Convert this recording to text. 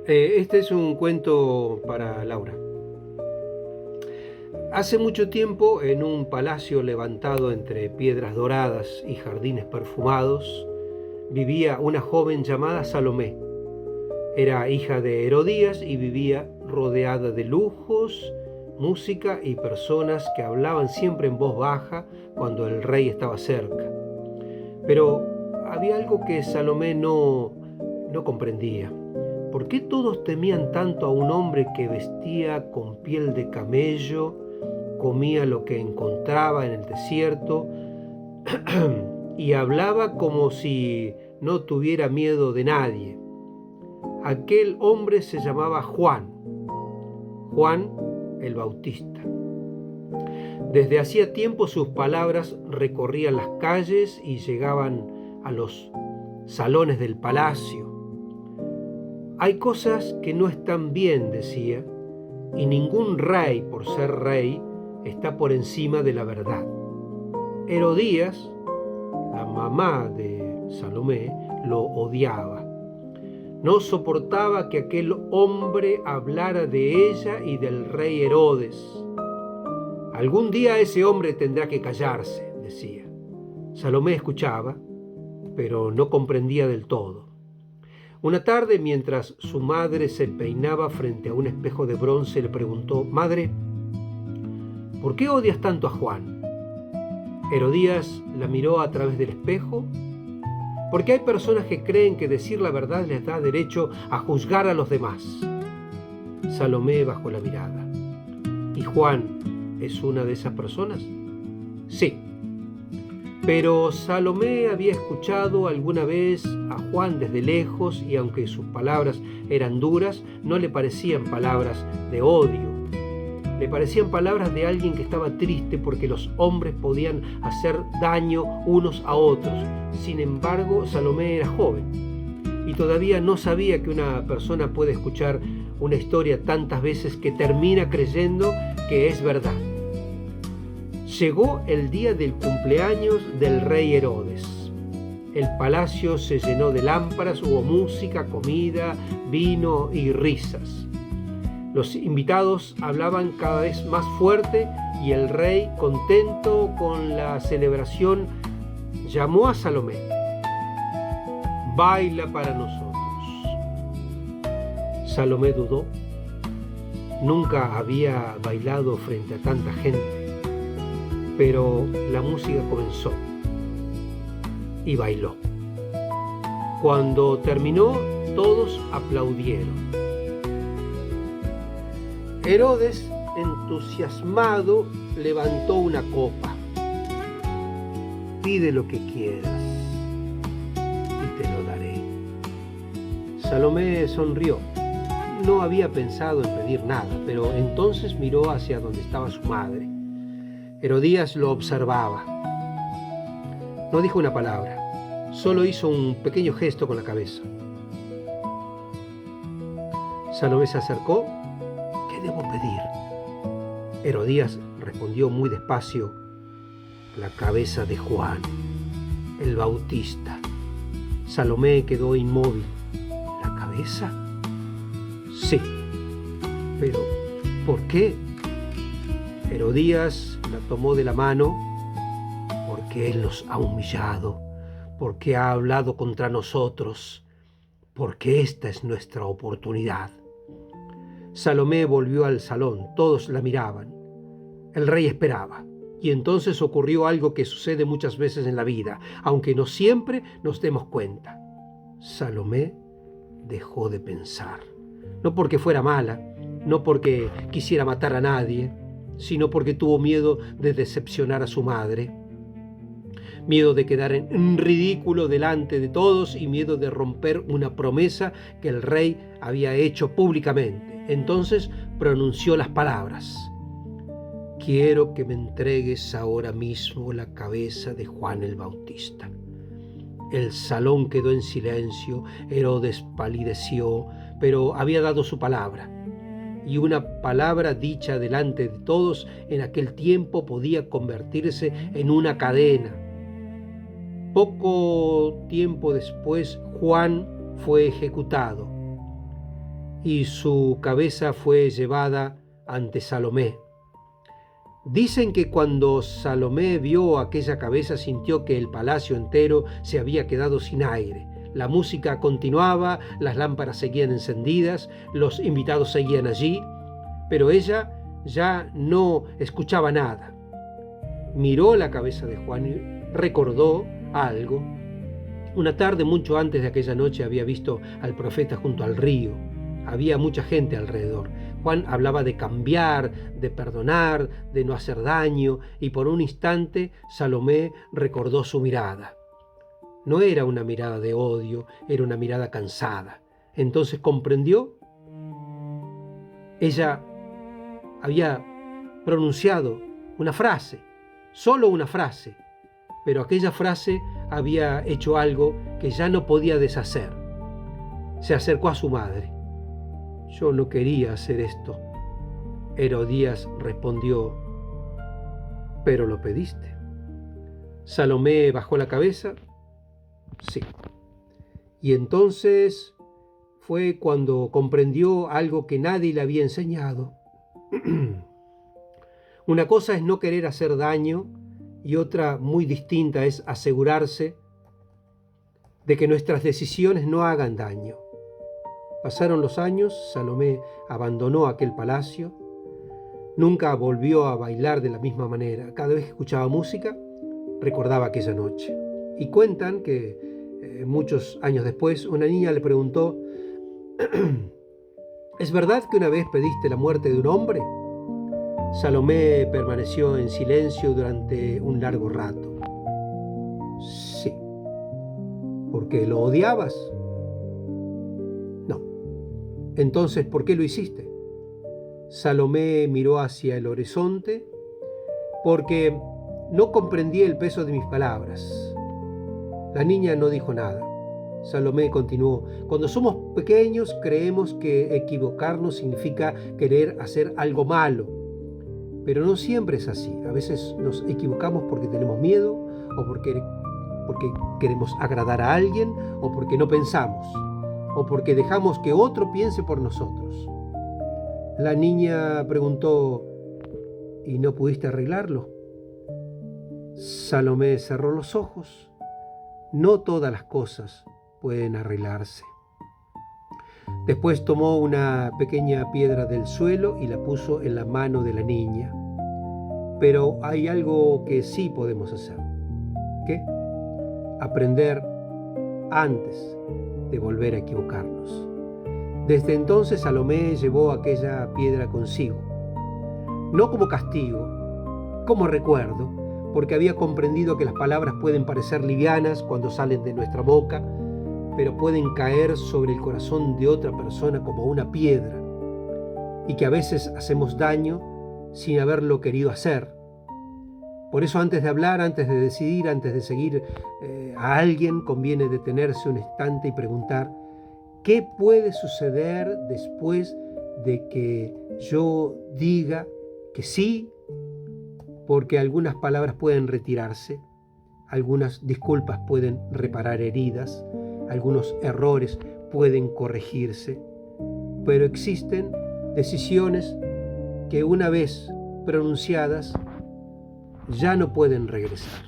Este es un cuento para Laura. Hace mucho tiempo, en un palacio levantado entre piedras doradas y jardines perfumados, vivía una joven llamada Salomé. Era hija de Herodías y vivía rodeada de lujos, música y personas que hablaban siempre en voz baja cuando el rey estaba cerca. Pero había algo que Salomé no comprendía. ¿Por qué todos temían tanto a un hombre que vestía con piel de camello, comía lo que encontraba en el desierto y hablaba como si no tuviera miedo de nadie? Aquel hombre se llamaba Juan el Bautista. Desde hacía tiempo sus palabras recorrían las calles y llegaban a los salones del palacio. Hay cosas que no están bien, decía, y ningún rey, por ser rey, está por encima de la verdad. Herodías, la mamá de Salomé, lo odiaba. No soportaba que aquel hombre hablara de ella y del rey Herodes. Algún día ese hombre tendrá que callarse, decía. Salomé escuchaba, pero no comprendía del todo. Una tarde, mientras su madre se peinaba frente a un espejo de bronce, le preguntó: «Madre, ¿por qué odias tanto a Juan?». Herodías la miró a través del espejo. «Porque hay personas que creen que decir la verdad les da derecho a juzgar a los demás». Salomé bajó la mirada. «¿Y Juan es una de esas personas?». «Sí». Pero Salomé había escuchado alguna vez a Juan desde lejos y aunque sus palabras eran duras, no le parecían palabras de odio. Le parecían palabras de alguien que estaba triste porque los hombres podían hacer daño unos a otros. Sin embargo, Salomé era joven y todavía no sabía que una persona puede escuchar una historia tantas veces que termina creyendo que es verdad. Llegó el día del cumpleaños del rey Herodes. El palacio se llenó de lámparas, hubo música, comida, vino y risas. Los invitados hablaban cada vez más fuerte y el rey, contento con la celebración, llamó a Salomé. «Baila para nosotros». Salomé dudó. Nunca había bailado frente a tanta gente. Pero la música comenzó y bailó. Cuando terminó, todos aplaudieron. Herodes, entusiasmado, levantó una copa. «Pide lo que quieras y te lo daré». Salomé sonrió. No había pensado en pedir nada, pero entonces miró hacia donde estaba su madre. Herodías lo observaba. No dijo una palabra, solo hizo un pequeño gesto con la cabeza. Salomé se acercó. «¿Qué debo pedir?». Herodías respondió muy despacio: «La cabeza de Juan el Bautista». Salomé quedó inmóvil. «¿La cabeza?». «Sí». «¿Pero por qué?». Herodías la tomó de la mano. «Porque él nos ha humillado, porque ha hablado contra nosotros, porque esta es nuestra oportunidad». Salomé volvió al salón, todos la miraban. El rey esperaba, y entonces ocurrió algo que sucede muchas veces en la vida, aunque no siempre nos demos cuenta. Salomé dejó de pensar, no porque fuera mala, no porque quisiera matar a nadie, sino porque tuvo miedo de decepcionar a su madre, miedo de quedar en ridículo delante de todos y miedo de romper una promesa que el rey había hecho públicamente. Entonces pronunció las palabras: «Quiero que me entregues ahora mismo la cabeza de Juan el Bautista». El salón quedó en silencio. Herodes palideció, pero había dado su palabra. Y una palabra dicha delante de todos en aquel tiempo podía convertirse en una cadena. Poco tiempo después, Juan fue ejecutado y su cabeza fue llevada ante Salomé. Dicen que cuando Salomé vio aquella cabeza sintió que el palacio entero se había quedado sin aire. La música continuaba, las lámparas seguían encendidas, los invitados seguían allí, pero ella ya no escuchaba nada. Miró la cabeza de Juan y recordó algo. Una tarde, mucho antes de aquella noche, había visto al profeta junto al río. Había mucha gente alrededor. Juan hablaba de cambiar, de perdonar, de no hacer daño, y por un instante Salomé recordó su mirada. No era una mirada de odio, era una mirada cansada. Entonces comprendió. Ella había pronunciado una frase, solo una frase, pero aquella frase había hecho algo que ya no podía deshacer. Se acercó a su madre. Yo no quería hacer esto. Herodías respondió, pero lo pediste. Salomé bajó la cabeza. Sí. Y entonces fue cuando comprendió algo que nadie le había enseñado. Una cosa es no querer hacer daño y otra muy distinta es asegurarse de que nuestras decisiones no hagan daño. Pasaron los años, Salomé abandonó aquel palacio, nunca volvió a bailar de la misma manera. Cada vez que escuchaba música, recordaba aquella noche. Y cuentan que muchos años después, una niña le preguntó, ¿es verdad que una vez pediste la muerte de un hombre? Salomé permaneció en silencio durante un largo rato. Sí. ¿Por qué lo odiabas? No. Entonces, ¿por qué lo hiciste? Salomé miró hacia el horizonte porque no comprendía el peso de mis palabras. La niña no dijo nada. Salomé continuó, cuando somos pequeños creemos que equivocarnos significa querer hacer algo malo, pero no siempre es así. A veces nos equivocamos porque tenemos miedo o porque queremos agradar a alguien o porque no pensamos o porque dejamos que otro piense por nosotros. La niña preguntó, ¿y no pudiste arreglarlo? Salomé cerró los ojos. No todas las cosas pueden arreglarse. Después tomó una pequeña piedra del suelo y la puso en la mano de la niña. Pero hay algo que sí podemos hacer. ¿Qué? Aprender antes de volver a equivocarnos. Desde entonces Salomé llevó aquella piedra consigo, no como castigo, como recuerdo, porque había comprendido que las palabras pueden parecer livianas cuando salen de nuestra boca, pero pueden caer sobre el corazón de otra persona como una piedra, y que a veces hacemos daño sin haberlo querido hacer. Por eso antes de hablar, antes de decidir, antes de seguir a alguien, conviene detenerse un instante y preguntar, ¿qué puede suceder después de que yo diga que sí? Porque algunas palabras pueden retirarse, algunas disculpas pueden reparar heridas, algunos errores pueden corregirse, pero existen decisiones que una vez pronunciadas ya no pueden regresar.